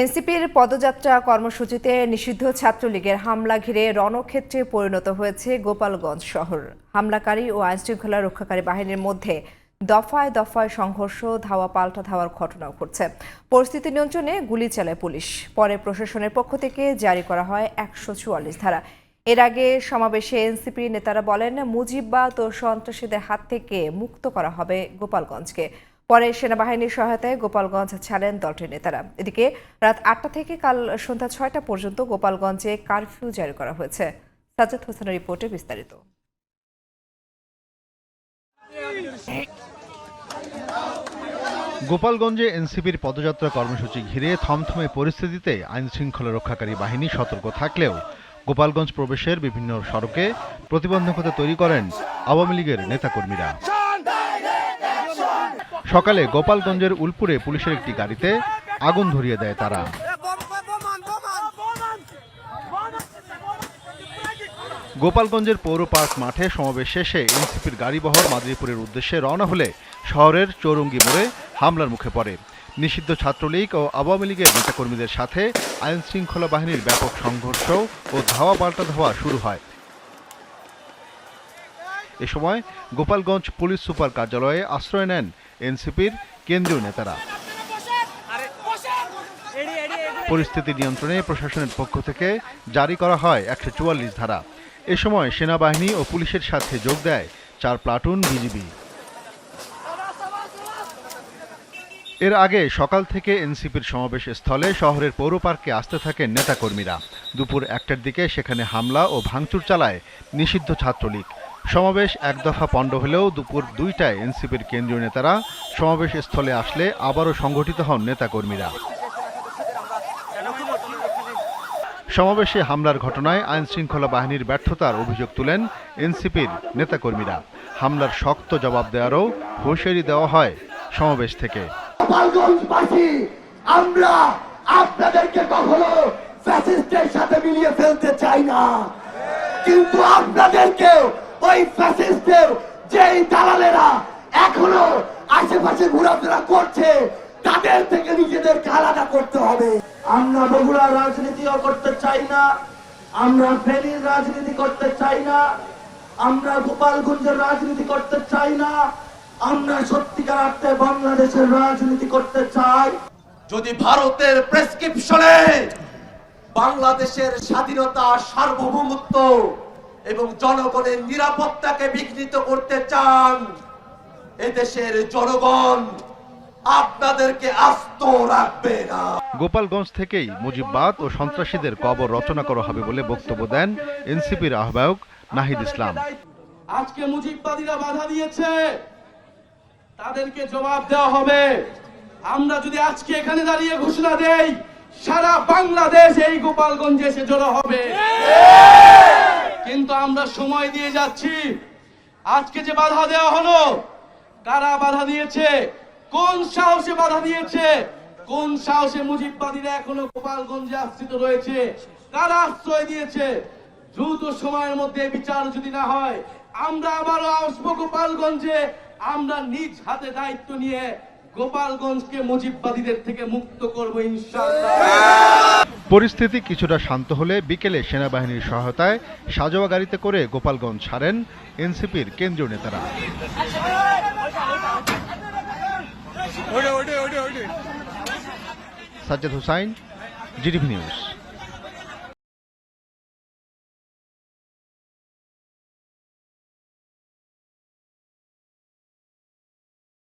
এনসিপির পদযাত্রা কর্মসূচিতে নিষিদ্ধ ছাত্রলীগের হামলা ঘিরে রণক্ষেত্রে পরিণত হয়েছে গোপালগঞ্জ শহর। হামলাকারী ও আইনশৃঙ্খলা রক্ষাকারী বাহিনীর মধ্যে দফায় দফায় সংঘর্ষ, ধাওয়া পাল্টা ধাওয়ার ঘটনাও ঘটছে। পরিস্থিতি নিয়ন্ত্রণে গুলি চালায় পুলিশ। পরে প্রশাসনের পক্ষ থেকে জারি করা হয় ১৪৪ ধারা। এর আগে সমাবেশে এনসিপি নেতারা বলেন, মুজিববাদ ও সন্ত্রাসীদের হাত থেকে মুক্ত করা হবে গোপালগঞ্জকে। পরে সেনাবাহিনীর সহায়তায় গোপালগঞ্জ ছাড়েন দলটির নেতারা। এদিকে রাত ৮টা থেকে কাল সন্ধ্যা ৬টা পর্যন্ত গোপালগঞ্জে কারফিউ জারি করা হয়েছে। সাজ্জাদ হোসেনের রিপোর্টে বিস্তারিত। গোপালগঞ্জে এনসিপির পদযাত্রা কর্মসূচি ঘিরে থমথমে পরিস্থিতিতে আইনশৃঙ্খলা রক্ষাকারী বাহিনী সতর্ক থাকলেও গোপালগঞ্জ প্রবেশের বিভিন্ন সড়কে প্রতিবন্ধকতা তৈরি করেন আওয়ামী লীগের নেতাকর্মীরা। সকালে গোপালগঞ্জের উলপুরে পুলিশের একটি গাড়িতে আগুন ধরিয়ে দেয় তারা। গোপালগঞ্জের পৌর পার্ক মাঠে সমাবেশ শেষে এনসিপির গাড়িবহর মাদারীপুরের উদ্দেশ্যে রওনা হলে শহরের চৌরঙ্গি মোড়ে হামলার মুখে পড়ে। নিষিদ্ধ ছাত্রলীগ ও আওয়ামী লীগের নেতাকর্মীদের সাথে আইন শৃঙ্খলা বাহিনীর ব্যাপক সংঘর্ষ ও ধাওয়া পাল্টা ধাওয়া শুরু হয়। এ সময় গোপালগঞ্জ পুলিশ সুপার কার্যালয়ে আশ্রয় নেন এনসিপির কেন্দ্রীয় নেতারা। পরিস্থিতি নিয়ন্ত্রণে প্রশাসনের পক্ষ থেকে জারি করা হয় ১৪৪ ধারা। এ সময় সেনাবাহিনী ও পুলিশের সাথে যোগ দেয় ৪ প্লাটুন বিজিবি। এর আগে সকাল থেকে এনসিপির সমাবেশ স্থলে শহরের পৌর পার্কে আসতে থাকেন নেতাকর্মীরা। দুপুর ১টার দিকে সেখানে হামলা ও ভাঙচুর চালায় নিষিদ্ধ ছাত্রলীগ। সমাবেশ এক দফা পণ্ড হলেও দুপুর ২টায় এনসিপির কেন্দ্রীয় নেতারা সমাবেশ স্থলে আসলে আবারও সংগঠিত হন নেতাকর্মীরা। সমাবেশে হামলার ঘটনায় আইনশৃঙ্খলা বাহিনীর ব্যর্থতার অভিযোগ তুলেন এনসিপির নেতাকর্মীরা। হামলার শক্ত জবাব দেওয়ারও হুঁশিয়ারি দেওয়া হয় সমাবেশ থেকে। গোপালগঞ্জবাসী, আমরা আপনাদেরকে কখনো ফ্যাসিস্টের সাথে মিলিয়ে ফেলতে চাই না, কিন্তু আপনাদেরকে ওই ফ্যাসিস্টের যেই দালালেরা এখনো আশেপাশে ঘোরাফেরা করছে তাদের থেকে নিজেদেরকে আলাদা করতে হবে। আমরা বগুড়ার রাজনীতিও করতে চাই না, আমরা ফেনীর রাজনীতি করতে চাই না, আমরা গোপালগঞ্জের রাজনীতি করতে চাই না, আমরা সত্যিকার অর্থে বাংলাদেশের রাজনীতি করতে চাই। যদি ভারতের প্রেসক্রিপশনে বাংলাদেশের স্বাধীনতা, সার্বভৌমত্ব এবং জনগণের নিরাপত্তাকে বিঘ্নিত করতে চান, এদেশের জনগণ আপনাদেরকে আস্ত রাখবে না। গোপালগঞ্জ থেকেই মুজিববাদ ও সন্ত্রাসীদের কবর রচনা করা হবে বলে বক্তব্য দেন এনসিপির আহ্বায়ক নাহিদ ইসলাম। আজকে মুজিববাদীরা বাধা দিয়েছে, তাদেরকে জবাব দেওয়া হবে। আমরা যদি আজকে এখানে দাঁড়িয়ে ঘোষণা দেই, সারা বাংলাদেশ এই গোপালগঞ্জে এসে জড়ো হবে। কিন্তু আমরা সময় দিয়ে যাচ্ছি। আজকে যে বাধা দেওয়া হলো, কারা বাধা দিয়েছে, কোন সাহসে বাধা দিয়েছে, কোন সাহসে মুজিববাদীরা এখনো গোপালগঞ্জে আশ্রিত রয়েছে, কারা আশ্রয় দিয়েছে? দ্রুত সময়ের মধ্যে বিচার যদি না হয়, আমরা আবারও আসবো গোপালগঞ্জে। আমরা নিজ হাতে দায়িত্ব নিয়ে গোপালগঞ্জকে মুজিববাদীদের থেকে মুক্ত করব ইনশাআল্লাহ। পরিস্থিতি কিছুটা শান্ত হলে বিকেলে সেনাবাহিনীর সহায়তায় সাজোয়া গাড়িতে করে গোপালগঞ্জ ছাড়েন এনসিপির কেন্দ্রীয় নেতারা। Sajjad Hossain, GTV news.